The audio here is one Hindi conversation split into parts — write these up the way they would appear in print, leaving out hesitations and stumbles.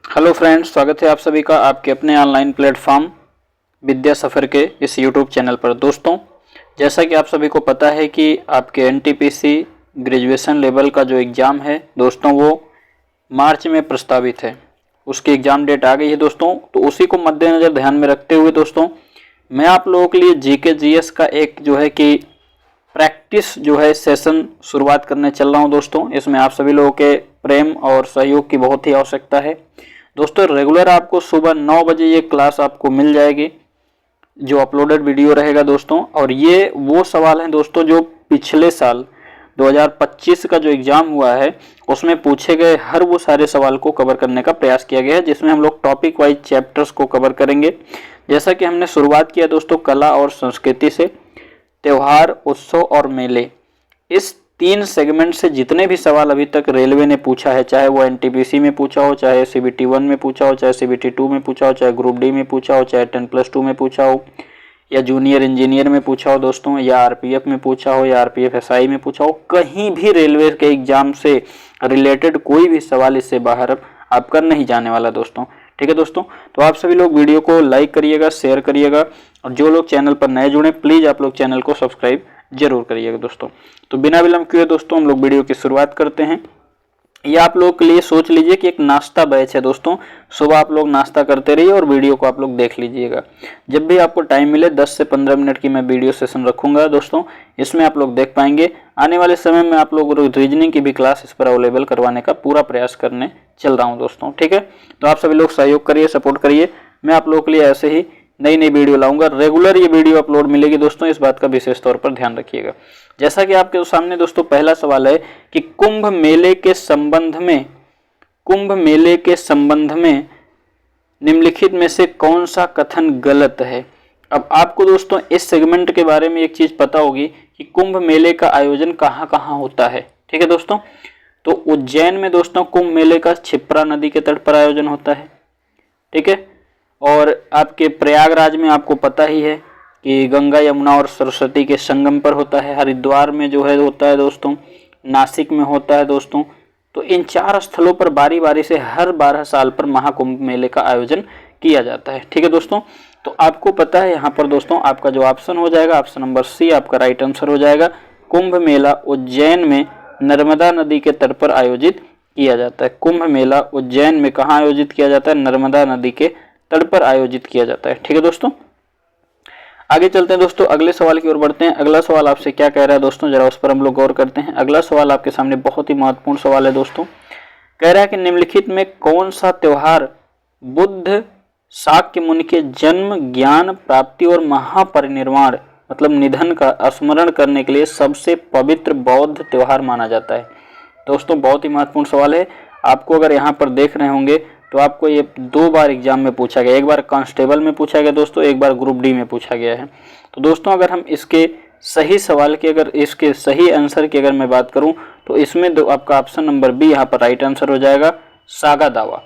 हेलो फ्रेंड्स, स्वागत है आप सभी का आपके अपने ऑनलाइन प्लेटफॉर्म विद्या सफ़र के इस यूट्यूब चैनल पर। दोस्तों, जैसा कि आप सभी को पता है कि आपके एनटीपीसी ग्रेजुएशन लेवल का जो एग्ज़ाम है दोस्तों, वो मार्च में प्रस्तावित है। उसकी एग्ज़ाम डेट आ गई है दोस्तों। तो उसी को मद्देनज़र ध्यान में रखते हुए दोस्तों, मैं आप लोगों के लिए जीके जीएस का एक जो है कि प्रैक्टिस जो है सेशन शुरुआत करने चल रहा हूं दोस्तों। इसमें आप सभी लोगों के प्रेम और सहयोग की बहुत ही आवश्यकता है दोस्तों। रेगुलर आपको सुबह 9 बजे ये क्लास आपको मिल जाएगी, जो अपलोडेड वीडियो रहेगा दोस्तों। और ये वो सवाल हैं दोस्तों जो पिछले साल 2025 का जो एग्ज़ाम हुआ है उसमें पूछे गए हर वो सारे सवाल को कवर करने का प्रयास किया गया है, जिसमें हम लोग टॉपिक वाइज चैप्टर्स को कवर करेंगे। जैसा कि हमने शुरुआत किया दोस्तों कला और संस्कृति से, त्योहार, उत्सव और मेले, इस 3 सेगमेंट से जितने भी सवाल अभी तक रेलवे ने पूछा है, चाहे वो एनटीपीसी में पूछा हो, चाहे सीबीटी 1 में पूछा हो, चाहे सीबीटी 2 में पूछा हो, चाहे ग्रुप डी में पूछा हो, चाहे 10+2 में पूछा हो, या जूनियर इंजीनियर में पूछा हो दोस्तों, या आरपीएफ में पूछा हो, या आरपीएफ एसआई में पूछा हो, कहीं भी रेलवे के एग्जाम से रिलेटेड कोई भी सवाल इससे बाहर आपका नहीं जाने वाला दोस्तों। ठीक है दोस्तों, तो आप सभी लोग वीडियो को लाइक करिएगा, शेयर करिएगा, और जो लोग चैनल पर नए जुड़े प्लीज़ आप लोग चैनल को सब्सक्राइब जरूर करिएगा दोस्तों। तो बिना विलंब किए दोस्तों हम लोग वीडियो की शुरुआत करते हैं। ये आप लोगों के लिए सोच लीजिए कि एक नाश्ता बैच है दोस्तों। सुबह आप लोग नाश्ता करते रहिए और वीडियो को आप लोग देख लीजिएगा। जब भी आपको टाइम मिले 10 से 15 मिनट की मैं वीडियो सेशन रखूंगा दोस्तों, इसमें आप लोग देख पाएंगे। आने वाले समय में आप लोग रीजनिंग की भी क्लास इस पर अवेलेबल करवाने का पूरा प्रयास करने चल रहा हूँ दोस्तों। ठीक है, तो आप सभी लोग सहयोग करिए, सपोर्ट करिए। मैं आप लोगों के लिए ऐसे ही नई नई वीडियो लाऊंगा। रेगुलर ये वीडियो अपलोड मिलेगी दोस्तों, इस बात का विशेष तौर पर ध्यान रखिएगा। जैसा कि आपके सामने दोस्तों पहला सवाल है कि कुंभ मेले के संबंध में निम्नलिखित में से कौन सा कथन गलत है। अब आपको दोस्तों इस सेगमेंट के बारे में एक चीज पता होगी कि कुंभ मेले का आयोजन कहाँ कहाँ होता है। ठीक है दोस्तों, तो उज्जैन में दोस्तों कुंभ मेले का क्षिप्रा नदी के तट पर आयोजन होता है। ठीक है, और आपके प्रयागराज में आपको पता ही है कि गंगा, यमुना और सरस्वती के संगम पर होता है। हरिद्वार में जो है होता है दोस्तों, नासिक में होता है दोस्तों। तो इन 4 स्थलों पर बारी बारी से हर 12 साल पर महाकुंभ मेले का आयोजन किया जाता है। ठीक है दोस्तों, तो आपको पता है यहाँ पर दोस्तों आपका जो ऑप्शन हो जाएगा, ऑप्शन नंबर सी आपका राइट आंसर हो जाएगा। कुंभ मेला उज्जैन में नर्मदा नदी के तट पर आयोजित किया जाता है। कुंभ मेला उज्जैन में कहाँ आयोजित किया जाता है? नर्मदा नदी के तट पर आयोजित किया जाता है। ठीक है दोस्तों, आगे चलते हैं दोस्तों, अगले सवाल की ओर बढ़ते हैं। अगला सवाल आपसे क्या कह रहा है दोस्तों, जरा उस पर हम लोग गौर करते हैं। अगला सवाल आपके सामने बहुत ही महत्वपूर्ण सवाल है दोस्तों। कह रहा है कि निम्नलिखित में कौन सा त्योहार बुद्ध शाक्य मुनि के जन्म, ज्ञान प्राप्ति और महापरिनिर्वाण मतलब निधन का स्मरण करने के लिए सबसे पवित्र बौद्ध त्योहार माना जाता है। दोस्तों बहुत ही महत्वपूर्ण सवाल है। आपको अगर यहाँ पर देख रहे होंगे तो आपको ये 2 बार एग्जाम में पूछा गया। एक बार कांस्टेबल में पूछा गया दोस्तों, एक बार ग्रुप डी में पूछा गया है। तो दोस्तों अगर हम इसके सही सवाल की, अगर इसके सही आंसर की अगर मैं बात करूं तो इसमें आपका ऑप्शन नंबर बी यहाँ पर राइट आंसर हो जाएगा, सागा दावा।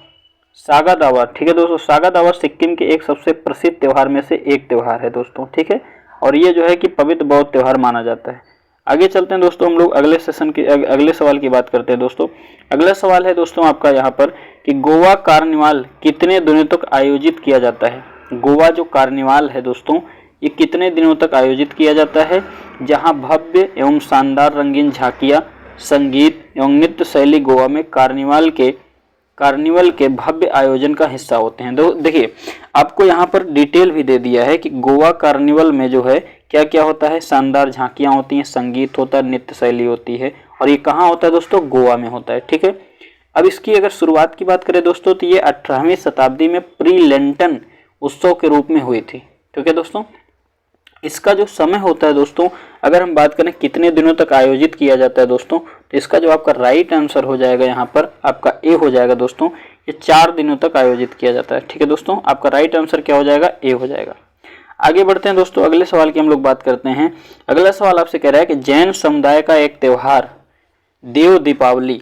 सागा दावा, ठीक है दोस्तों, सागा दावा सिक्किम के एक सबसे प्रसिद्ध त्योहार में से एक त्योहार है दोस्तों। ठीक है, और ये जो है कि पवित्र बौद्ध त्योहार माना जाता है। आगे चलते हैं दोस्तों, हम लोग अगले सेशन की अगले सवाल की बात करते हैं दोस्तों। अगला सवाल है दोस्तों आपका यहाँ पर कि गोवा कार्निवाल कितने दिनों तक आयोजित किया जाता है। गोवा जो कार्निवाल है दोस्तों, ये कितने दिनों तक आयोजित किया जाता है, जहाँ भव्य एवं शानदार रंगीन झांकियाँ, संगीत एवं नृत्य शैली गोवा में कार्निवल के भव्य आयोजन का हिस्सा होते हैं। देखिए आपको यहाँ पर डिटेल भी दे दिया है कि गोवा कार्निवल में जो है क्या क्या होता है। शानदार झांकियाँ होती हैं, संगीत होता है, नृत्य शैली होती है, और ये कहाँ होता है दोस्तों? गोवा में होता है। ठीक है, अब इसकी अगर शुरुआत की बात करें दोस्तों तो ये 18वीं शताब्दी में प्री लेंटन उत्सव के रूप में हुई थी। ठीक है दोस्तों, इसका जो समय होता है दोस्तों, अगर हम बात करें कितने दिनों तक आयोजित किया जाता है दोस्तों, तो इसका जो आपका राइट आंसर हो जाएगा यहाँ पर आपका ए हो जाएगा दोस्तों। ये 4 दिनों तक आयोजित किया जाता है। ठीक है दोस्तों, आपका राइट आंसर क्या हो जाएगा? ए हो जाएगा। आगे बढ़ते हैं दोस्तों, अगले सवाल की हम लोग बात करते हैं। अगला सवाल आपसे कह रहा है कि जैन समुदाय का एक त्योहार देव दीपावली,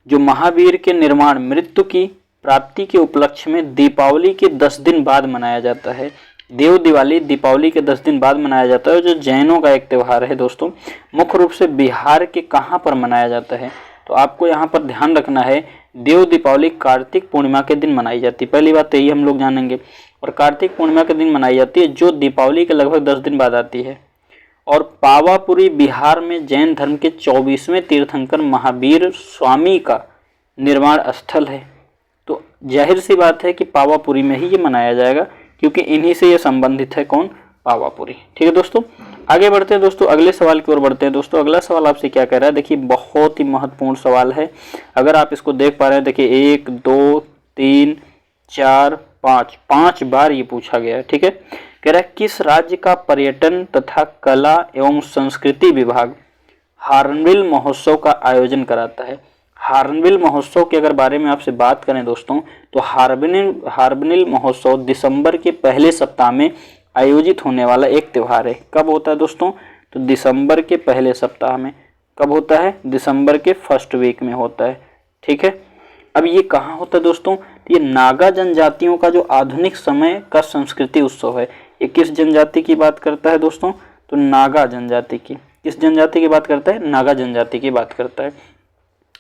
जो महावीर के निर्माण मृत्यु की प्राप्ति के उपलक्ष्य में दीपावली के 10 दिन बाद मनाया जाता है। देव दिवाली दीपावली के 10 दिन बाद मनाया जाता है, जो जैनों का एक त्यौहार है दोस्तों। मुख्य रूप से बिहार के कहाँ पर मनाया जाता है? तो आपको यहाँ पर ध्यान रखना है देव दीपावली कार्तिक पूर्णिमा के दिन मनाई जाती है। पहली बात तो यही हम लोग जानेंगे। और कार्तिक पूर्णिमा के दिन मनाई जाती है जो दीपावली के लगभग 10 दिन बाद आती है। और पावापुरी बिहार में जैन धर्म के 24वें तीर्थंकर महावीर स्वामी का निर्माण स्थल है। तो जाहिर सी बात है कि पावापुरी में ही ये मनाया जाएगा, क्योंकि इन्हीं से ये संबंधित है। कौन? पावापुरी। ठीक है दोस्तों, आगे बढ़ते हैं दोस्तों, अगले सवाल की ओर बढ़ते हैं दोस्तों। अगला सवाल आपसे क्या कह रहा है, देखिए बहुत ही महत्वपूर्ण सवाल है। अगर आप इसको देख पा रहे हैं, देखिए 1 2 3 4 5 5 बार ये पूछा गया है। ठीक है, कह रहा है किस राज्य का पर्यटन तथा कला एवं संस्कृति विभाग हार्नबिल महोत्सव का आयोजन कराता है। हार्नबिल महोत्सव के अगर बारे में आपसे बात करें दोस्तों, तो हार्नबिल महोत्सव दिसंबर के पहले सप्ताह में आयोजित होने वाला एक त्यौहार है। कब होता है दोस्तों? तो दिसंबर के पहले सप्ताह में। कब होता है? दिसंबर के फर्स्ट वीक में होता है। ठीक है, अब ये कहाँ होता है दोस्तों? ये नागा जनजातियों का जो आधुनिक समय का संस्कृति उत्सव है। ये किस जनजाति की बात करता है दोस्तों? तो नागा जनजाति की। किस जनजाति की बात करता है? नागा जनजाति की बात करता है।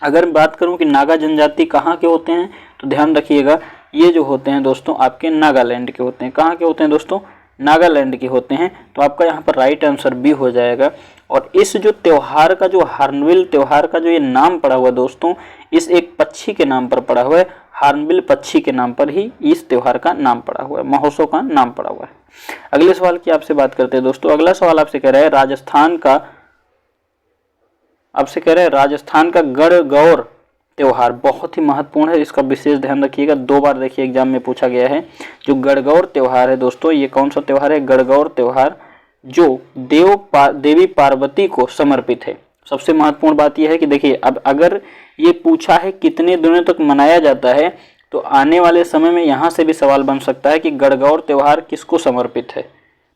अगर बात करूं कि नागा जनजाति कहाँ के होते हैं, तो ध्यान रखिएगा ये जो होते हैं दोस्तों आपके नागालैंड के होते हैं। कहाँ के होते हैं दोस्तों? नागालैंड के होते हैं। तो आपका यहाँ पर राइट आंसर बी हो जाएगा। और इस जो त्यौहार का, जो हार्नबिल त्यौहार का जो ये नाम पड़ा हुआ है दोस्तों, इस एक पक्षी के नाम पर पड़ा हुआ है। हार्नबिल पक्षी के नाम पर ही इस त्यौहार का नाम पड़ा हुआ है, महोत्सव का नाम पड़ा हुआ है। अगले सवाल की आपसे बात करते हैं दोस्तों। अगला सवाल आपसे कह रहा है राजस्थान का गणगौर त्यौहार बहुत ही महत्वपूर्ण है, इसका विशेष ध्यान रखिएगा। 2 बार देखिए एग्जाम में पूछा गया है। जो गणगौर त्यौहार है दोस्तों, ये कौन सा त्यौहार है? गणगौर त्यौहार जो देवी पार्वती को समर्पित है। सबसे महत्वपूर्ण बात यह है कि देखिए, अब अगर ये पूछा है कितने दिनों तक मनाया जाता है, तो आने वाले समय में यहाँ से भी सवाल बन सकता है कि गणगौर त्यौहार किसको समर्पित है?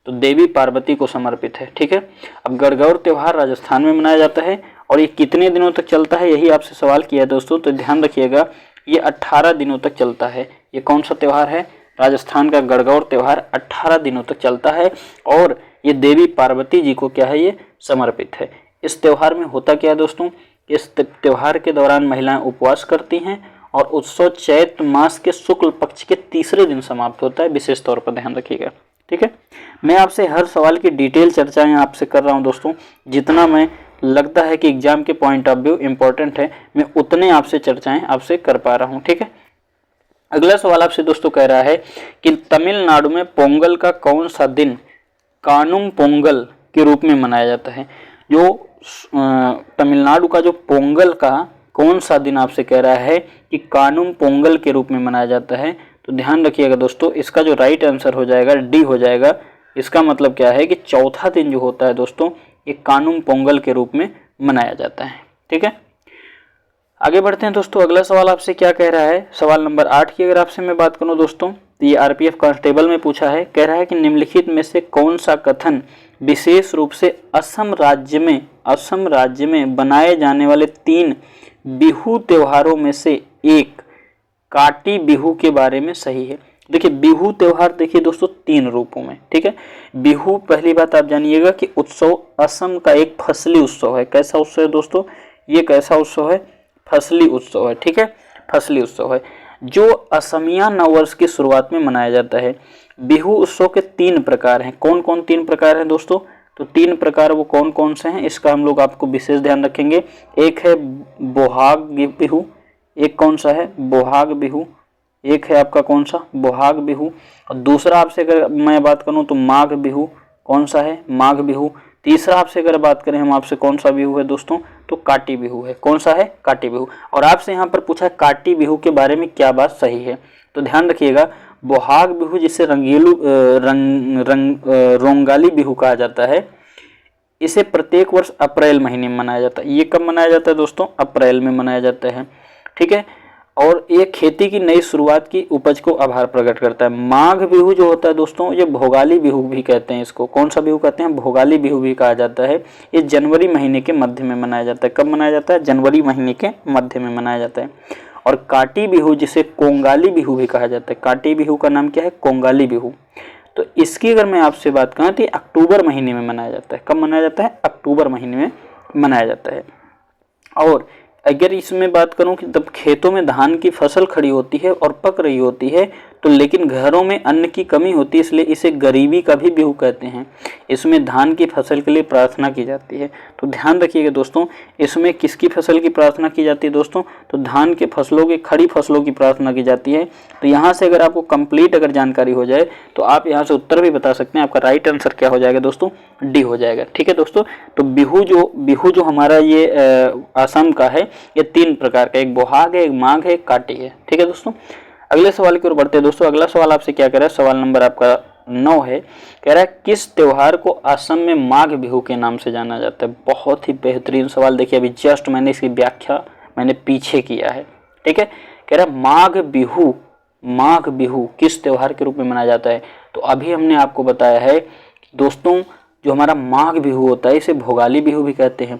तो देवी पार्वती को समर्पित है। ठीक है, अब गणगौर त्यौहार राजस्थान में मनाया जाता है और ये कितने दिनों तक चलता है, यही आपसे सवाल किया है दोस्तों। तो ध्यान रखिएगा ये 18 दिनों तक चलता है। ये कौन सा त्यौहार है? राजस्थान का गणगौर त्यौहार 18 दिनों तक चलता है और ये देवी पार्वती जी को क्या है? ये समर्पित है। इस त्यौहार में होता क्या है दोस्तों? इस त्यौहार के दौरान महिलाएं उपवास करती हैं और उत्सव चैत्र मास के शुक्ल पक्ष के तीसरे दिन समाप्त होता है। विशेष तौर पर ध्यान रखिएगा। ठीक है, मैं आपसे हर सवाल की डिटेल चर्चाएं आपसे कर रहा हूं दोस्तों। जितना मैं लगता है कि एग्जाम के पॉइंट ऑफ व्यू इंपॉर्टेंट है, मैं उतने आपसे चर्चाएं आपसे कर पा रहा हूं। ठीक है, अगला सवाल आपसे दोस्तों कह रहा है कि तमिलनाडु में पोंगल का कौन सा दिन कानुम पोंगल के रूप में मनाया जाता है? जो तमिलनाडु का जो पोंगल का कौन सा दिन आपसे कह रहा है कि कानुम पोंगल के रूप में मनाया जाता है? तो ध्यान रखिएगा दोस्तों, इसका जो राइट आंसर हो जाएगा डी हो जाएगा। इसका मतलब क्या है कि चौथा दिन जो होता है दोस्तों, ये कानुम पोंगल के रूप में मनाया जाता है। ठीक है, आगे बढ़ते हैं दोस्तों। अगला सवाल आपसे क्या कह रहा है? सवाल नंबर 8 की अगर आपसे मैं बात करूं दोस्तों, तो ये आरपीएफ कांस्टेबल में पूछा है। कह रहा है कि निम्नलिखित में से कौन सा कथन विशेष रूप से असम राज्य में बनाए जाने वाले 3 बिहू त्योहारों में से एक काटी बिहू के बारे में सही है? देखिए, बिहू त्योहार देखिए दोस्तों 3 रूपों में। ठीक है, बिहू, पहली बात आप जानिएगा कि उत्सव असम का एक फसली उत्सव है। कैसा उत्सव है दोस्तों? ये कैसा उत्सव है? फसली उत्सव है। ठीक है, फसली उत्सव है जो असमिया नववर्ष की शुरुआत में मनाया जाता है। बिहू उत्सव के 3 प्रकार हैं। कौन कौन 3 प्रकार हैं दोस्तों? तो 3 प्रकार वो कौन कौन से हैं, इसका हम लोग आपको विशेष ध्यान रखेंगे। एक है बोहाग बिहू, एक कौन सा है? बोहाग बिहू। एक है आपका कौन सा? बोहाग बिहू। और दूसरा आपसे अगर मैं बात करूं तो माघ बिहू। कौन सा है? माघ बिहू। तीसरा आपसे अगर बात करें हम आपसे, कौन सा बिहू है दोस्तों? तो काटी बिहू है। कौन सा है? काटी बिहू। और आपसे यहाँ पर पूछा है काटी बिहू के बारे में क्या बात सही है? तो ध्यान रखिएगा, बोहाग बिहू जिसे रोंगाली बिहू कहा जाता है, इसे प्रत्येक वर्ष अप्रैल महीने में मनाया जाता है। ये कब मनाया जाता है दोस्तों? अप्रैल में मनाया जाता है। ठीक है, और ये खेती की नई शुरुआत की उपज को आभार प्रकट करता है। माघ बिहू जो होता है दोस्तों, ये भोगाली बिहू भी कहते हैं इसको। कौन सा बिहू कहते हैं? भोगाली बिहू भी कहा जाता है। ये जनवरी महीने के मध्य में मनाया जाता है। कब मनाया जाता है? जनवरी महीने के मध्य में मनाया जाता है। और काटी बिहू जिसे कोंगाली बिहू भी कहा जाता है, काटी बिहू का नाम क्या है? कोंगाली बिहू। तो इसकी अगर मैं आपसे बात करूं तो अक्टूबर महीने में मनाया जाता है। कब मनाया जाता है? अक्टूबर महीने में मनाया जाता है। और अगर इसमें बात करूं कि तब खेतों में धान की फसल खड़ी होती है और पक रही होती है, तो लेकिन घरों में अन्न की कमी होती है, इसलिए इसे गरीबी का भी बिहू कहते हैं। इसमें धान की फसल के लिए प्रार्थना की जाती है। तो ध्यान रखिएगा दोस्तों, इसमें किसकी फसल की प्रार्थना की जाती है दोस्तों? तो धान के फसलों की, खड़ी फसलों की प्रार्थना की जाती है। तो यहाँ से अगर आपको कंप्लीट अगर जानकारी हो जाए तो आप यहाँ से उत्तर भी बता सकते हैं। आपका राइट आंसर क्या हो जाएगा दोस्तों? डी हो जाएगा। ठीक है दोस्तों, तो बिहू जो हमारा ये असम का है, ये 3 प्रकार का, एक बोहाग है, एक माघ है, एक काटी है। ठीक है दोस्तों, अगले सवाल की ओर बढ़ते हैं दोस्तों। अगला सवाल आपसे क्या कह रहा है? सवाल नंबर आपका 9 है। कह रहा है किस त्योहार को असम में माघ बिहू के नाम से जाना जाता है? बहुत ही बेहतरीन सवाल। देखिए अभी जस्ट मैंने इसकी व्याख्या पीछे किया है। ठीक है, कह रहा है माघ बिहू किस त्योहार के रूप में मनाया जाता है? तो अभी हमने आपको बताया है दोस्तों, जो हमारा माघ बिहू होता है इसे भोगाली बिहू भी कहते हैं,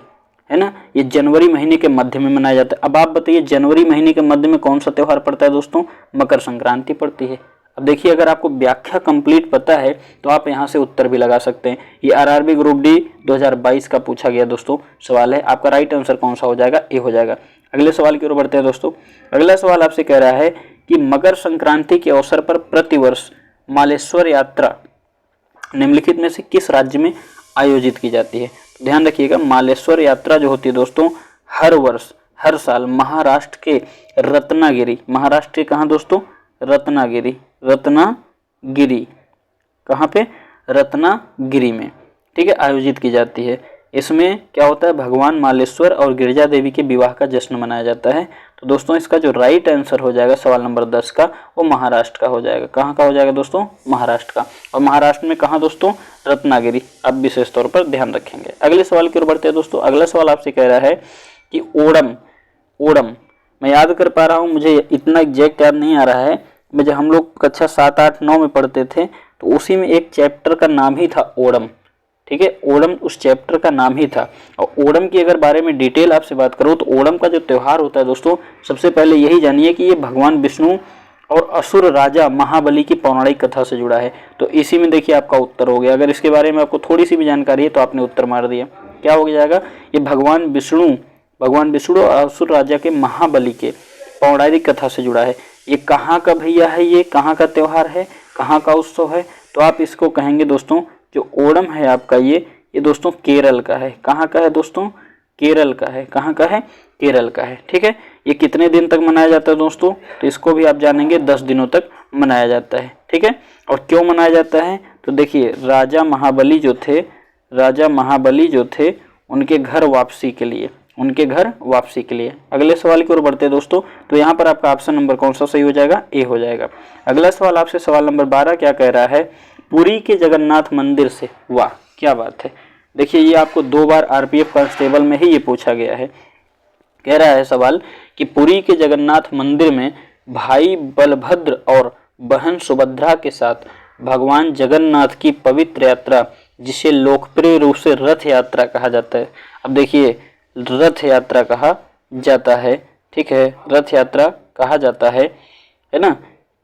है ना। ये जनवरी महीने के मध्य में मनाया जाता है। अब आप बताइए जनवरी महीने के मध्य में कौन सा त्योहार पड़ता है दोस्तों? मकर संक्रांति पड़ती है। अब देखिए अगर आपको व्याख्या कंप्लीट पता है तो आप यहाँ से उत्तर भी लगा सकते हैं। ये आरआरबी ग्रुप डी 2022 का पूछा गया दोस्तों सवाल है। आपका राइट आंसर कौन सा हो जाएगा? ए हो जाएगा। अगले सवाल की ओर बढ़ते हैं दोस्तों। अगला सवाल आपसे कह रहा है कि मकर संक्रांति के अवसर पर प्रतिवर्ष मालेश्वर यात्रा निम्नलिखित में से किस राज्य में आयोजित की जाती है? ध्यान रखिएगा, मालेश्वर यात्रा जो होती है दोस्तों हर वर्ष, हर साल महाराष्ट्र के रत्नागिरी, महाराष्ट्र के कहाँ दोस्तों? रत्नागिरी कहाँ पे? रत्नागिरी में, ठीक है, आयोजित की जाती है। इसमें क्या होता है? भगवान मालेश्वर और गिरिजा देवी के विवाह का जश्न मनाया जाता है। तो दोस्तों इसका जो राइट आंसर हो जाएगा सवाल नंबर 10 का, वो महाराष्ट्र का हो जाएगा। कहाँ का हो जाएगा दोस्तों? महाराष्ट्र का। और महाराष्ट्र में कहाँ दोस्तों? रत्नागिरी। आप विशेष तौर पर ध्यान रखेंगे। अगले सवाल की ओर बढ़ते हैं दोस्तों। अगला सवाल आपसे कह रहा है कि ओणम मैं याद कर पा रहा हूँ, मुझे इतना एग्जैक्ट याद नहीं आ रहा है। जब हम लोग कक्षा 7, 8, 9 में पढ़ते थे तो उसी में एक चैप्टर का नाम ही था ओणम। ठीक है, ओणम उस चैप्टर का नाम ही था। और ओणम की अगर बारे में डिटेल आपसे बात करूं तो ओणम का जो त्यौहार होता है दोस्तों, सबसे पहले यही जानिए कि ये भगवान विष्णु और असुर राजा महाबली की पौराणिक कथा से जुड़ा है। तो इसी में देखिए आपका उत्तर हो गया। अगर इसके बारे में आपको थोड़ी सी भी जानकारी है तो आपने उत्तर मार दिया। क्या हो जाएगा? ये भगवान विष्णु और असुर राजा के महाबली के पौराणिक कथा से जुड़ा है। ये कहाँ का भैया है? ये कहाँ का त्यौहार है? कहाँ का उत्सव है? तो आप इसको कहेंगे दोस्तों, जो ओणम है आपका ये दोस्तों केरल का है। कहाँ का है दोस्तों? केरल का है। कहाँ का है? केरल का है। ठीक है, ये कितने दिन तक मनाया जाता है दोस्तों? तो इसको भी आप जानेंगे, 10 दिनों तक मनाया जाता है। ठीक है, और क्यों मनाया जाता है? तो देखिए राजा महाबली जो थे उनके घर वापसी के लिए। अगले सवाल की ओर बढ़ते हैं दोस्तों। तो यहाँ पर आपका ऑप्शन नंबर कौन सा सही हो जाएगा? ए हो जाएगा। अगला सवाल आपसे सवाल नंबर 12 क्या कह रहा है? पुरी के जगन्नाथ मंदिर से, वाह क्या बात है। देखिए ये आपको 2 बार आरपीएफ कांस्टेबल में ही ये पूछा गया है। कह रहा है सवाल कि पुरी के जगन्नाथ मंदिर में भाई बलभद्र और बहन सुभद्रा के साथ भगवान जगन्नाथ की पवित्र यात्रा, जिसे लोकप्रिय रूप से रथ यात्रा कहा जाता है। अब देखिए रथ यात्रा कहा जाता है, ठीक है, रथ यात्रा कहा जाता है ना,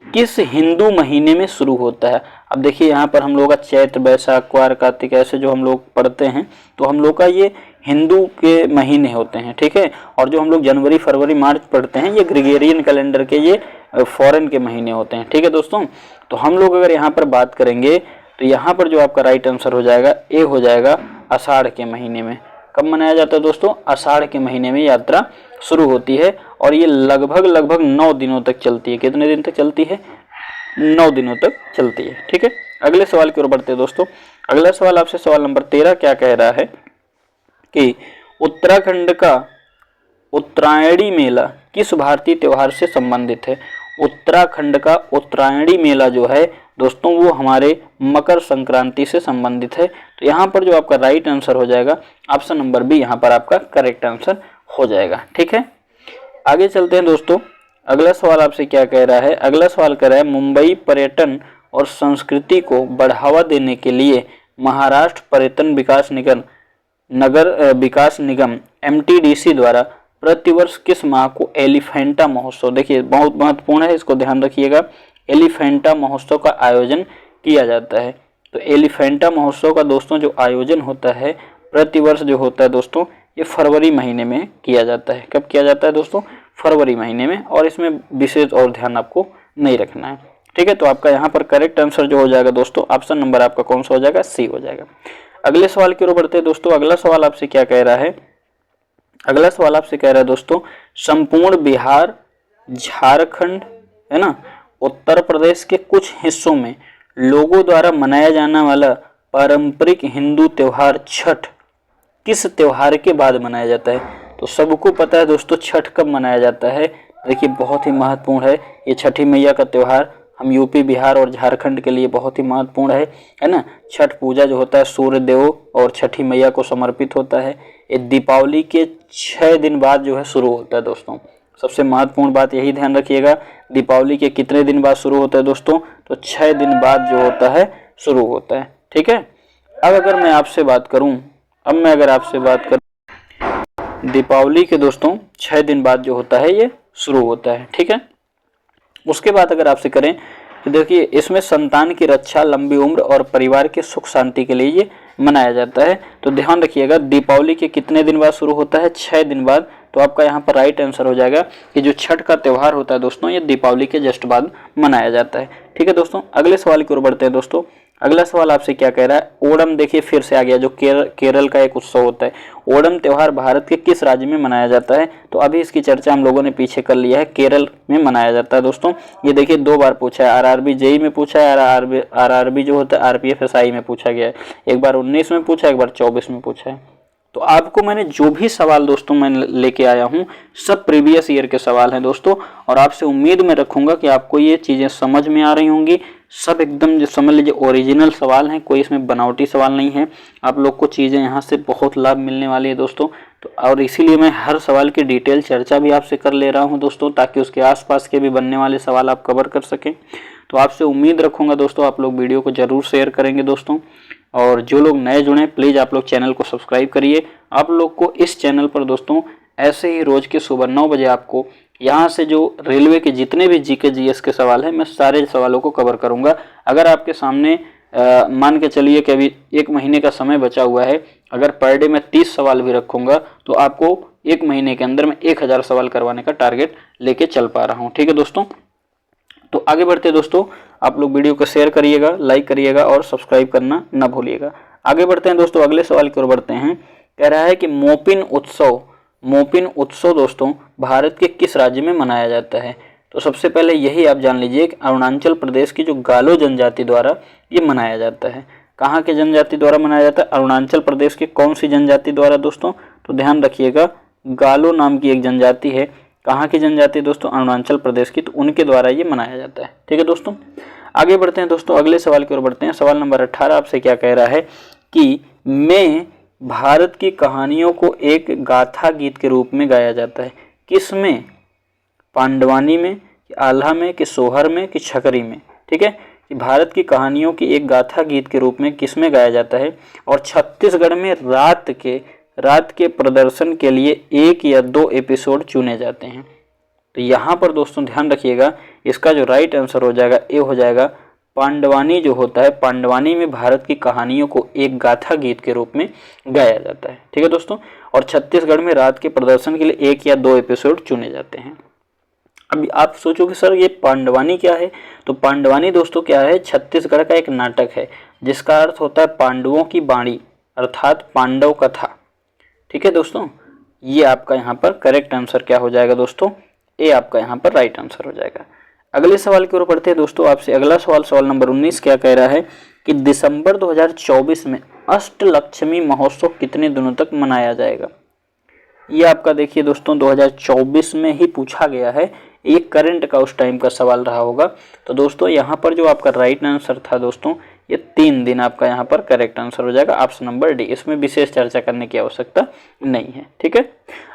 किस हिंदू महीने में शुरू होता है? अब देखिए यहाँ पर हम लोग का चैत्र, बैसाख, क्वार, कार्तिक ऐसे जो हम लोग पढ़ते हैं, तो हम लोग का ये हिंदू के महीने होते हैं। ठीक है, और जो हम लोग जनवरी, फरवरी, मार्च पढ़ते हैं, ये ग्रेगोरियन कैलेंडर के, ये फॉरेन के महीने होते हैं। ठीक है दोस्तों, तो हम लोग अगर यहाँ पर बात करेंगे तो यहाँ पर जो आपका राइट आंसर हो जाएगा ए हो जाएगा, आषाढ़ के महीने में। कब मनाया जाता है दोस्तों? आषाढ़ के महीने में यात्रा शुरू होती है और ये लगभग 9 दिनों तक चलती है। कितने दिन तक चलती है? 9 दिनों तक चलती है। ठीक है, अगले सवाल की ओर बढ़ते हैं दोस्तों। अगला सवाल आपसे सवाल नंबर 13 क्या कह रहा है कि उत्तराखंड का उत्तरायणी मेला किस भारतीय त्योहार से संबंधित है? उत्तराखंड का उत्तरायणी मेला जो है दोस्तों वो हमारे मकर संक्रांति से संबंधित है। तो यहाँ पर जो आपका राइट आंसर हो जाएगा ऑप्शन नंबर बी, यहाँ पर आपका करेक्ट आंसर हो जाएगा। ठीक है, आगे चलते हैं दोस्तों। अगला सवाल आपसे क्या कह रहा है? अगला सवाल कह रहा है मुंबई पर्यटन और संस्कृति को बढ़ावा देने के लिए महाराष्ट्र पर्यटन नगर विकास निगम MTDC द्वारा प्रतिवर्ष किस माह को एलिफेंटा महोत्सव, देखिए बहुत महत्वपूर्ण है, इसको ध्यान रखिएगा, एलिफेंटा महोत्सव का आयोजन किया जाता है। तो एलिफेंटा महोत्सव का दोस्तों जो आयोजन होता है प्रतिवर्ष जो होता है दोस्तों, ये फरवरी महीने में किया जाता है। कब किया जाता है दोस्तों? फरवरी महीने में, और इसमें विशेष और ध्यान आपको नहीं रखना है, ठीक है। तो आपका यहाँ पर करेक्ट आंसर जो हो जाएगा दोस्तों, ऑप्शन नंबर आपका कौन सा हो जाएगा? सी हो जाएगा। अगले सवाल की ओर बढ़ते हैं दोस्तों। अगला सवाल आपसे क्या कह रहा है? अगला सवाल आपसे कह रहा है दोस्तों, संपूर्ण बिहार, झारखंड, है ना, उत्तर प्रदेश के कुछ हिस्सों में लोगों द्वारा मनाया जाने वाला पारंपरिक हिंदू त्योहार छठ किस त्योहार के बाद मनाया जाता है? तो सबको पता है दोस्तों छठ कब मनाया जाता है। देखिए बहुत ही महत्वपूर्ण है ये छठी मैया का त्योहार, हम यूपी, बिहार और झारखंड के लिए बहुत ही महत्वपूर्ण है ना। छठ पूजा जो होता है सूर्य देव और छठी मैया को समर्पित होता है। ये दीपावली के 6 दिन बाद जो है शुरू होता है दोस्तों। सबसे महत्वपूर्ण बात यही ध्यान रखिएगा, दीपावली के कितने दिन बाद शुरू होता है दोस्तों? तो 6 दिन बाद जो होता है शुरू होता है, ठीक है। अब अगर मैं आपसे बात करूं, दीपावली के दोस्तों 6 दिन बाद जो होता है ये शुरू होता है, ठीक है। उसके बाद अगर आपसे करें तो देखिए इसमें संतान की रक्षा, लंबी उम्र और परिवार के सुख शांति के लिए ये मनाया जाता है। तो ध्यान रखिएगा दीपावली के कितने दिन बाद शुरू होता है? 6 दिन बाद। तो आपका यहाँ पर राइट आंसर हो जाएगा कि जो छठ का त्यौहार होता है दोस्तों ये दीपावली के जस्ट बाद मनाया जाता है, ठीक है दोस्तों। अगले सवाल की ओर बढ़ते हैं दोस्तों। अगला सवाल आपसे क्या कह रहा है? ओणम, देखिए फिर से आ गया, जो केरल का एक उत्सव होता है। ओणम त्योहार भारत के किस राज्य में मनाया जाता है? तो अभी इसकी चर्चा हम लोगों ने पीछे कर लिया है, केरल में मनाया जाता है दोस्तों। ये देखिए 2 बार पूछा है, आरआरबी जेई में पूछा है, आरआरबी जो होता है आरपीएफ एसआई में पूछा गया है। एक बार 19 में पूछा है, एक बार 24 में पूछा है। तो आपको मैंने जो भी सवाल दोस्तों मैं लेके आया हूँ सब प्रीवियस ईयर के सवाल हैं दोस्तों, और आपसे उम्मीद में रखूंगा कि आपको ये चीज़ें समझ में आ रही होंगी। सब एकदम जो समझ लीजिए ओरिजिनल सवाल हैं, कोई इसमें बनावटी सवाल नहीं है। आप लोग को चीज़ें यहाँ से बहुत लाभ मिलने वाली है दोस्तों। तो और इसीलिए मैं हर सवाल की डिटेल चर्चा भी आपसे कर ले रहा हूँ दोस्तों, ताकि उसके आसपास के भी बनने वाले सवाल आप कवर कर सकें। तो आपसे उम्मीद रखूँगा दोस्तों आप लोग वीडियो को ज़रूर शेयर करेंगे दोस्तों, और जो लोग नए जुड़े प्लीज़ आप लोग चैनल को सब्सक्राइब करिए। आप लोग को इस चैनल पर दोस्तों ऐसे ही रोज़ के सुबह 9 बजे आपको यहाँ से जो रेलवे के जितने भी जीके जीएस के सवाल हैं मैं सारे सवालों को कवर करूँगा। अगर आपके सामने मान के चलिए कि अभी 1 महीने का समय बचा हुआ है, अगर पर डे मैं 30 सवाल भी रखूँगा तो आपको 1 महीने के अंदर मैं 1000 सवाल करवाने का टारगेट लेके चल पा रहा हूँ, ठीक है दोस्तों। तो आगे बढ़ते दोस्तों, आप लोग वीडियो को शेयर करिएगा, लाइक करिएगा और सब्सक्राइब करना ना भूलिएगा। आगे बढ़ते हैं दोस्तों, अगले सवाल की ओर बढ़ते हैं। कह रहा है कि मोपिन उत्सव दोस्तों भारत के किस राज्य में मनाया जाता है? तो सबसे पहले यही आप जान लीजिए कि अरुणाचल प्रदेश की जो गालो जनजाति द्वारा ये मनाया जाता है। कहाँ के जनजाति द्वारा मनाया जाता है? अरुणाचल प्रदेश के कौन सी जनजाति द्वारा दोस्तों? तो ध्यान रखिएगा गालो नाम की एक जनजाति है। कहाँ की जनजाति दोस्तों? अरुणाचल प्रदेश की। तो उनके द्वारा ये मनाया जाता है, ठीक है दोस्तों। आगे बढ़ते हैं दोस्तों, अगले सवाल की ओर बढ़ते हैं। सवाल नंबर 18 आपसे क्या कह रहा है कि में भारत की कहानियों को एक गाथा गीत के रूप में गाया जाता है। किस में? पांडवानी में, कि आल्हा में, कि सोहर में, कि छकरी में, ठीक है। कि भारत की कहानियों की एक गाथा गीत के रूप में किस में गाया जाता है? और छत्तीसगढ़ में रात के प्रदर्शन के लिए 1 या 2 एपिसोड चुने जाते हैं। तो यहाँ पर दोस्तों ध्यान रखिएगा, इसका जो राइट आंसर हो जाएगा ये हो जाएगा पांडवानी जो होता है। पांडवानी में भारत की कहानियों को एक गाथा गीत के रूप में गाया जाता है, ठीक है दोस्तों। और छत्तीसगढ़ में रात के प्रदर्शन के लिए 1 या 2 एपिसोड चुने जाते हैं। अभी आप सोचोगे सर ये पांडवानी क्या है? तो पांडवानी दोस्तों क्या है? छत्तीसगढ़ का एक नाटक है जिसका अर्थ होता है पांडवों की बाणी, अर्थात पांडव कथा, ठीक है दोस्तों। ये आपका यहाँ पर करेक्ट आंसर क्या हो जाएगा दोस्तों? ये आपका यहाँ पर राइट आंसर हो जाएगा। अगले सवाल की ओर बढ़ते हैं दोस्तों आपसे। अगला सवाल नंबर 19 क्या कह रहा है कि दिसंबर 2024 में अष्टलक्ष्मी महोत्सव कितने दिनों तक मनाया जाएगा? ये आपका देखिए दोस्तों 2024 में ही पूछा गया है, ये करंट का उस टाइम का सवाल रहा होगा। तो दोस्तों यहाँ पर जो आपका राइट आंसर था दोस्तों ये 3 दिन आपका यहाँ पर करेक्ट आंसर हो जाएगा, ऑप्शन नंबर डी। इसमें विशेष चर्चा करने की आवश्यकता नहीं है, ठीक है।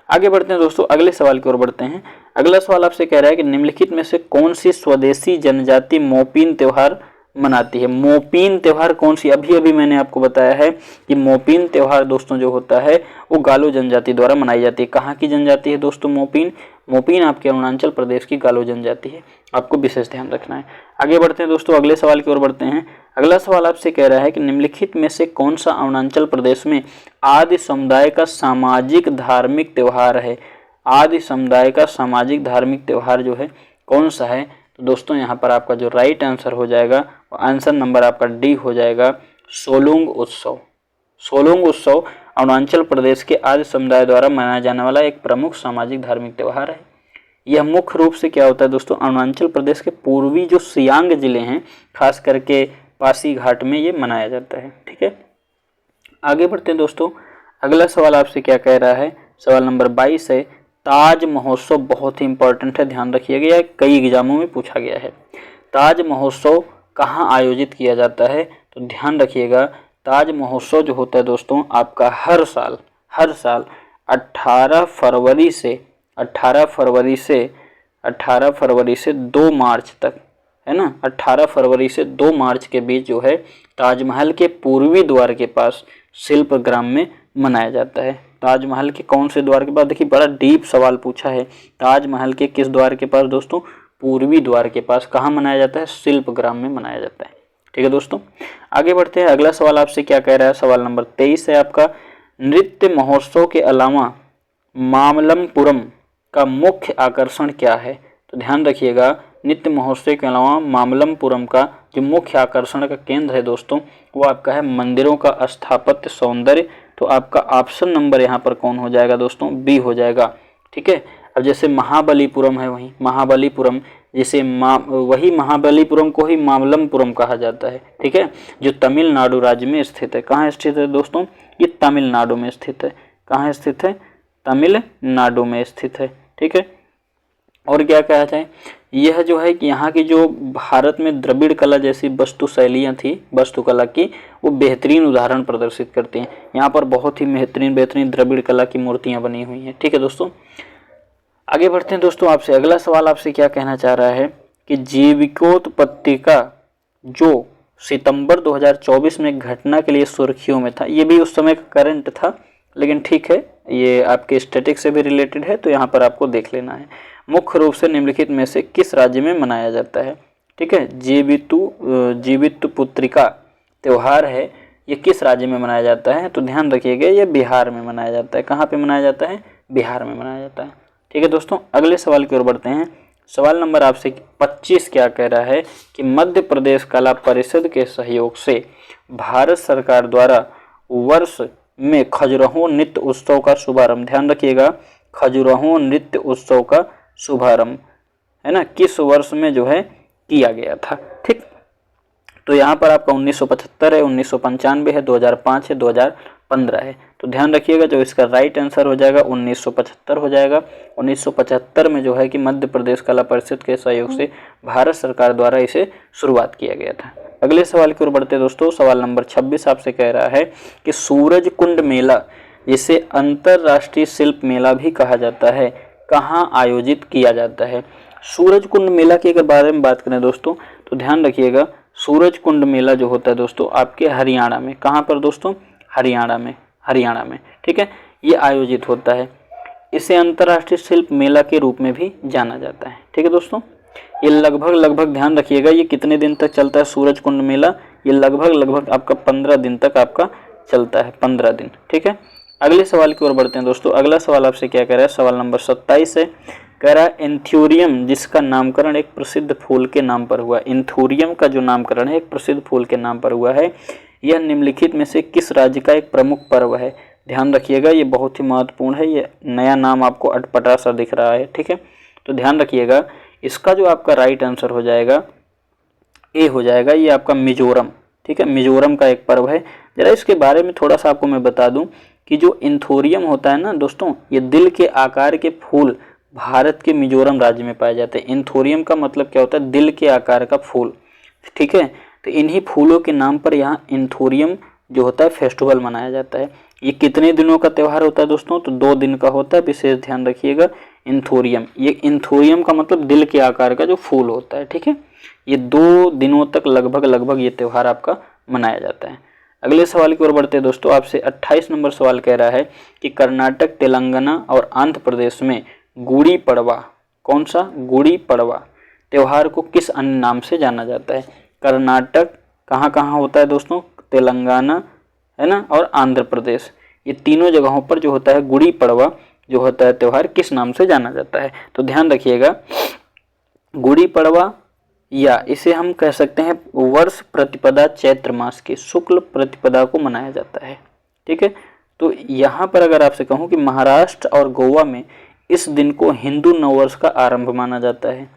आगे बढ़ते हैं दोस्तों, अगले सवाल की ओर बढ़ते हैं। अगला सवाल आपसे कह रहा है कि निम्नलिखित में से कौन सी स्वदेशी जनजाति मोपिन त्योहार मनाती है? मोपिन त्योहार कौन सी? अभी मैंने आपको बताया है कि मोपिन त्योहार दोस्तों जो होता है वो गालो जनजाति द्वारा मनाई जाती है। कहाँ की जनजाति है दोस्तों मोपिन? मोपिन आपके अरुणाचल प्रदेश की गालो जनजाति है, आपको विशेष ध्यान रखना है। आगे बढ़ते हैं दोस्तों, अगले सवाल की ओर बढ़ते हैं। अगला सवाल आपसे कह रहा है कि निम्नलिखित में से कौन सा अरुणाचल प्रदेश में आदि समुदाय का सामाजिक धार्मिक त्योहार है। आदि समुदाय का सामाजिक धार्मिक त्योहार जो है कौन सा है। तो दोस्तों यहाँ पर आपका जो राइट आंसर हो जाएगा वो आंसर नंबर आपका डी हो जाएगा, सोलुंग उत्सव। सोलुंग उत्सव अरुणाचल प्रदेश के आदि समुदाय द्वारा मनाया जाने वाला एक प्रमुख सामाजिक धार्मिक त्योहार है। यह मुख्य रूप से क्या होता है दोस्तों, अरुणाचल प्रदेश के पूर्वी जो सियांग जिले हैं, खास करके पासीघाट में ये मनाया जाता है। ठीक है, आगे बढ़ते हैं दोस्तों। अगला सवाल आपसे क्या कह रहा है, सवाल नंबर 22 है। ताज महोत्सव बहुत ही इंपॉर्टेंट है, ध्यान रखिएगा, यह कई एग्जामों में पूछा गया है। ताज महोत्सव कहाँ आयोजित किया जाता है, तो ध्यान रखिएगा ताज महोत्सव जो होता है दोस्तों आपका हर साल 18 फरवरी से 2 मार्च तक, है ना, 18 फरवरी से 2 मार्च के बीच जो है ताजमहल के पूर्वी द्वार के पास शिल्पग्राम में मनाया जाता है। ताजमहल के कौन से द्वार के पास, देखिए बड़ा डीप सवाल पूछा है। ताजमहल के किस द्वार के पास दोस्तों, पूर्वी द्वार के पास। कहाँ मनाया जाता है, शिल्पग्राम में मनाया जाता है। ठीक है दोस्तों, आगे बढ़ते हैं। अगला सवाल आपसे क्या कह रहा है, सवाल नंबर 23 है आपका। नृत्य महोत्सव के अलावा मामल्लपुरम का मुख्य आकर्षण क्या है। तो ध्यान रखिएगा, नृत्य महोत्सव के अलावा मामल्लपुरम का जो मुख्य आकर्षण का केंद्र है दोस्तों वो आपका है मंदिरों का स्थापत्य सौंदर्य। तो आपका ऑप्शन नंबर यहाँ पर कौन हो जाएगा दोस्तों, बी हो जाएगा। ठीक है, अब जैसे महाबलीपुरम है, वहीं महाबलीपुरम, जिसे वही महाबलीपुरम को ही मामल्लपुरम कहा जाता है। ठीक है, जो तमिलनाडु राज्य में स्थित है। कहाँ स्थित है दोस्तों, ये तमिलनाडु में स्थित है। कहाँ स्थित है, तमिलनाडु में स्थित है। ठीक है, और क्या कहा जाए, यह जो है कि यहाँ की जो भारत में द्रविड़ कला जैसी वस्तु शैलियाँ थी, वास्तुकला की, वो बेहतरीन उदाहरण प्रदर्शित करती हैं। यहाँ पर बहुत ही बेहतरीन द्रविड़ कला की मूर्तियाँ बनी हुई हैं। ठीक है दोस्तों, आगे बढ़ते हैं दोस्तों। आपसे अगला सवाल आपसे क्या कहना चाह रहा है कि जीविकोत्पत्ति का जो सितंबर 2024 में घटना के लिए सुर्खियों में था, ये भी उस समय का करंट था, लेकिन ठीक है ये आपके स्टैटिक्स से भी रिलेटेड है, तो यहाँ पर आपको देख लेना है। मुख्य रूप से निम्नलिखित में से किस राज्य में मनाया जाता है। ठीक है, जीवितपुत्रिका त्यौहार है, ये किस राज्य में मनाया जाता है। तो ध्यान रखिएगा ये बिहार में मनाया जाता है। कहाँ पे मनाया जाता है, बिहार में मनाया जाता है। ठीक है दोस्तों, अगले सवाल की ओर बढ़ते हैं। सवाल नंबर आपसे 25 क्या कह रहा है कि मध्य प्रदेश कला परिषद के सहयोग से भारत सरकार द्वारा वर्ष में खजुराहो नृत्य उत्सव का शुभारंभ, ध्यान रखिएगा, खजुराहो नृत्य उत्सव का शुभारंभ, है ना, किस वर्ष में जो है किया गया था। ठीक, तो यहाँ पर आपका 1975 है, 1995 है, 2005 है, 2015 है। तो ध्यान रखिएगा जो इसका राइट आंसर हो जाएगा 1975 हो जाएगा। 1975 में जो है कि मध्य प्रदेश कला परिषद के सहयोग से भारत सरकार द्वारा इसे शुरुआत किया गया था। अगले सवाल की ओर बढ़ते दोस्तों। सवाल नंबर 26 आपसे कह रहा है कि सूरज कुंड मेला, जिसे अंतरराष्ट्रीय शिल्प मेला भी कहा जाता है, कहाँ आयोजित किया जाता है। सूरज कुंड मेला के अगर बारे में बात करें दोस्तों तो ध्यान रखिएगा सूरज कुंड मेला जो होता है दोस्तों आपके हरियाणा में, कहाँ पर दोस्तों, हरियाणा में। ठीक है, ये आयोजित होता है। इसे अंतर्राष्ट्रीय शिल्प मेला के रूप में भी जाना जाता है। ठीक है दोस्तों, ये लगभग ध्यान रखिएगा ये कितने दिन तक चलता है सूरज कुंड मेला, ये लगभग आपका 15 दिन तक आपका चलता है, 15 दिन। ठीक है, अगले सवाल की ओर बढ़ते हैं दोस्तों। अगला सवाल आपसे क्या कह रहा है, सवाल नंबर 27 है, कह रहा है एंथ्यूरियम जिसका नामकरण एक प्रसिद्ध फूल के नाम पर हुआ। एंथ्यूरियम का जो नामकरण है एक प्रसिद्ध फूल के नाम पर हुआ है, यह निम्नलिखित में से किस राज्य का एक प्रमुख पर्व है। ध्यान रखिएगा ये बहुत ही महत्वपूर्ण है, ये नया नाम आपको अटपटा सा दिख रहा है। ठीक है, तो ध्यान रखिएगा इसका जो आपका राइट आंसर हो जाएगा ए हो जाएगा, ये आपका मिजोरम। ठीक है, मिजोरम का एक पर्व है। जरा इसके बारे में थोड़ा सा आपको मैं बता दूं कि जो एंथोरियम होता है ना दोस्तों, ये दिल के आकार के फूल भारत के मिजोरम राज्य में पाए जाते हैं। एंथोरियम का मतलब क्या होता है, दिल के आकार का फूल। ठीक है, तो इन्हीं फूलों के नाम पर यहाँ एंथोरियम जो होता है फेस्टिवल मनाया जाता है। ये कितने दिनों का त्यौहार होता है दोस्तों, तो 2 दिन का होता है, विशेष ध्यान रखिएगा। एंथोरियम, ये एंथोरियम का मतलब दिल के आकार का जो फूल होता है। ठीक है, ये 2 दिनों तक लगभग ये त्यौहार आपका मनाया जाता है। अगले सवाल की ओर बढ़ते हैं दोस्तों। आपसे 28 नंबर सवाल कह रहा है कि कर्नाटक, तेलंगाना और आंध्र प्रदेश में गुड़ी पड़वा, कौन सा, गुड़ी पड़वा त्योहार को किस अन्य नाम से जाना जाता है? कर्नाटक कहाँ कहाँ होता है दोस्तों? तेलंगाना है ना, और आंध्र प्रदेश, ये तीनों जगहों पर जो होता है गुड़ी पड़वा जो होता है त्यौहार किस नाम से जाना जाता है? तो ध्यान रखिएगा, गुड़ी पड़वा या इसे हम कह सकते हैं वर्ष प्रतिपदा चैत्र मास की शुक्ल प्रतिपदा को मनाया जाता है। ठीक है, तो यहाँ पर अगर आपसे कहूँ कि महाराष्ट्र और गोवा में इस दिन को हिंदू नववर्ष का आरंभ माना जाता है।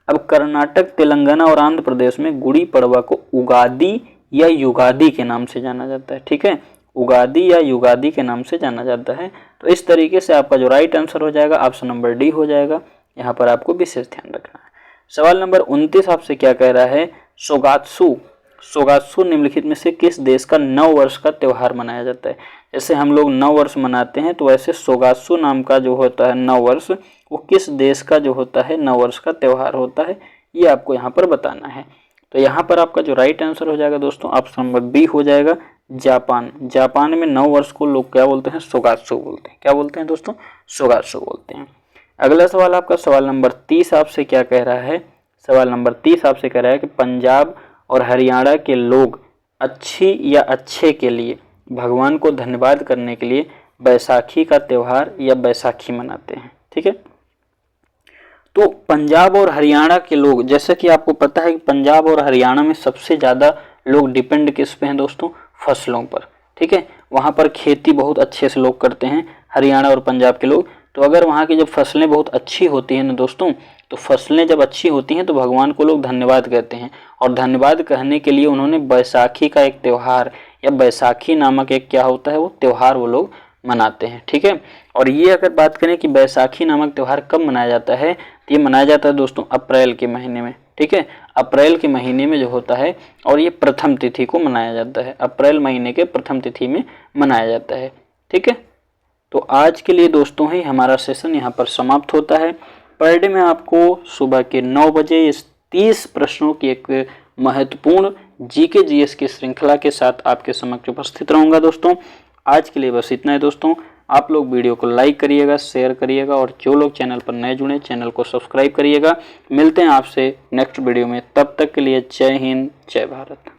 अब कर्नाटक, तेलंगाना और आंध्र प्रदेश में गुड़ी पड़वा को उगादी या युगादी के नाम से जाना जाता है। ठीक है, उगादी या युगादी के नाम से जाना जाता है। तो इस तरीके से आपका जो राइट आंसर हो जाएगा ऑप्शन नंबर डी हो जाएगा। यहाँ पर आपको विशेष ध्यान रखना है। सवाल नंबर 29 आपसे क्या कह रहा है? सोगात्सु, सोगात्सु निम्नलिखित में से किस देश का नव वर्ष का त्यौहार मनाया जाता है? जैसे हम लोग नव वर्ष मनाते हैं, तो वैसे सोगात्सु नाम का जो होता है नव वर्ष, वो किस देश का जो होता है नव वर्ष का त्यौहार होता है, ये आपको यहाँ पर बताना है। तो यहाँ पर आपका जो राइट आंसर हो जाएगा दोस्तों ऑप्शन नंबर बी हो जाएगा, जापान। जापान में नव वर्ष को लोग क्या बोलते हैं? सोगात्सु बोलते हैं। क्या बोलते हैं दोस्तों? सोगात्सु बोलते हैं। अगला सवाल आपका सवाल नंबर 30 आपसे क्या कह रहा है? सवाल नंबर 30 आपसे कह रहा है कि पंजाब और हरियाणा के लोग अच्छी या अच्छे के लिए भगवान को धन्यवाद करने के लिए बैसाखी का त्यौहार या बैसाखी मनाते हैं। ठीक है, तो पंजाब और हरियाणा के लोग, जैसे कि आपको पता है कि पंजाब और हरियाणा में सबसे ज़्यादा लोग डिपेंड किस पे हैं दोस्तों? फसलों पर। ठीक है, वहाँ पर खेती बहुत अच्छे से लोग करते हैं, हरियाणा और पंजाब के लोग। तो अगर वहाँ की जब फसलें बहुत अच्छी होती हैं ना दोस्तों, तो फसलें जब अच्छी होती हैं तो भगवान को लोग धन्यवाद कहते हैं, और धन्यवाद कहने के लिए उन्होंने बैसाखी का एक त्यौहार या बैसाखी नामक एक क्या होता है वो त्यौहार वो लोग मनाते हैं। ठीक है, और ये अगर बात करें कि बैसाखी नामक त्यौहार कब मनाया जाता है, तो ये मनाया जाता है दोस्तों अप्रैल के महीने में। ठीक है, अप्रैल के महीने में जो होता है, और ये प्रथम तिथि को मनाया जाता है, अप्रैल महीने के प्रथम तिथि में मनाया जाता है। ठीक है, तो आज के लिए दोस्तों ही हमारा सेशन यहाँ पर समाप्त होता है। पर डे में आपको सुबह के 9 बजे इस 30 प्रश्नों की एक महत्वपूर्ण जीके जीएस की श्रृंखला के साथ आपके समक्ष उपस्थित रहूँगा दोस्तों। आज के लिए बस इतना है दोस्तों। आप लोग वीडियो को लाइक करिएगा, शेयर करिएगा, और जो लोग चैनल पर नए जुड़े चैनल को सब्सक्राइब करिएगा। मिलते हैं आपसे नेक्स्ट वीडियो में, तब तक के लिए जय हिंद, जय भारत।